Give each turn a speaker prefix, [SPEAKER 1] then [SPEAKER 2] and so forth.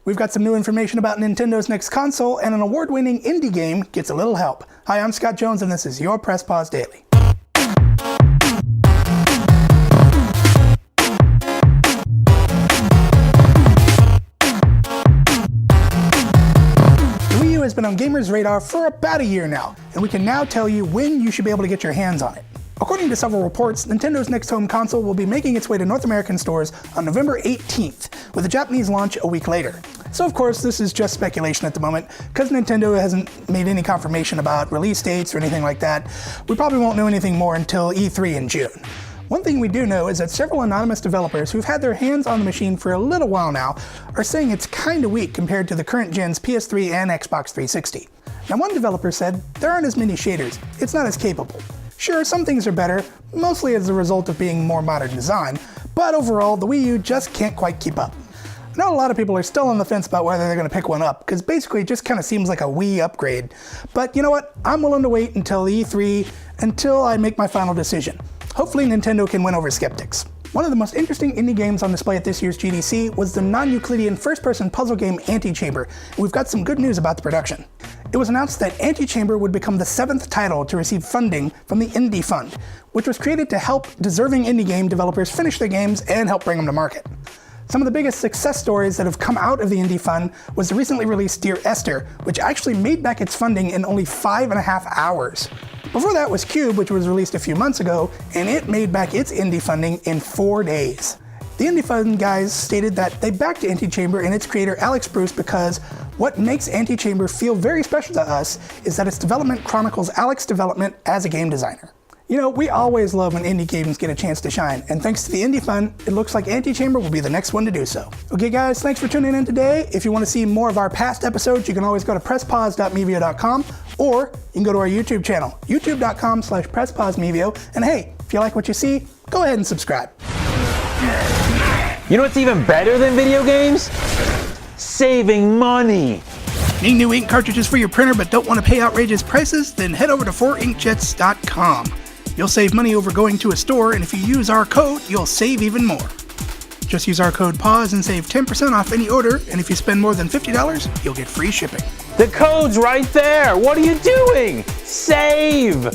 [SPEAKER 1] We've got some new information about Nintendo's next console, and an award-winning indie game gets a little help. Hi, I'm Scott Jones, and this is your Press Pause Daily. The Wii U has been on gamers' radar for about a year now, and we can now tell you when you should be able to get your hands on it. According to several reports, Nintendo's next home console will be making its way to North American stores on November 18th, with a Japanese launch a week later. So of course, this is just speculation at the moment, because Nintendo hasn't made any confirmation about release dates or anything like that. We probably won't know anything more until E3 in June. One thing we do know is that several anonymous developers who've had their hands on the machine for a little while now are saying it's kinda weak compared to the current gen's PS3 and Xbox 360. Now, one developer said there aren't as many shaders, it's not as capable. Sure, some things are better, mostly as a result of being more modern design, but overall, the Wii U just can't quite keep up. I know a lot of people are still on the fence about whether they're going to pick one up, because basically it just kind of seems like a Wii upgrade. But you know what? I'm willing to wait until E3, until I make my final decision. Hopefully Nintendo can win over skeptics. One of the most interesting indie games on display at this year's GDC was the non-Euclidean first-person puzzle game Antichamber, and we've got some good news about the production. It was announced that Antichamber would become the 7th title to receive funding from the Indie Fund, which was created to help deserving indie game developers finish their games and help bring them to market. Some of the biggest success stories that have come out of the Indie Fund was the recently released Dear Esther, which actually made back its funding in only 5.5 hours. Before that was Cube, which was released a few months ago, and it made back its indie funding in 4 days. The Indie Fund guys stated that they backed Antichamber and its creator Alex Bruce because what makes Antichamber feel very special to us is that its development chronicles Alex's development as a game designer. You know, we always love when indie games get a chance to shine, and thanks to the Indie Fund, it looks like Antichamber will be the next one to do so. Okay guys, thanks for tuning in today. If you want to see more of our past episodes, you can always go to presspause.mevio.com, or you can go to our YouTube channel, youtube.com/presspausemevio, and hey, if you like what you see, go ahead and subscribe.
[SPEAKER 2] You know what's even better than video games? Saving money.
[SPEAKER 1] Need new ink cartridges for your printer but don't want to pay outrageous prices? Then head over to 4inkjets.com. You'll save money over going to a store, and if you use our code, you'll save even more. Just use our code PAUSE and save 10% off any order, and if you spend more than $50, you'll get free shipping.
[SPEAKER 2] The code's right there. What are you doing? Save!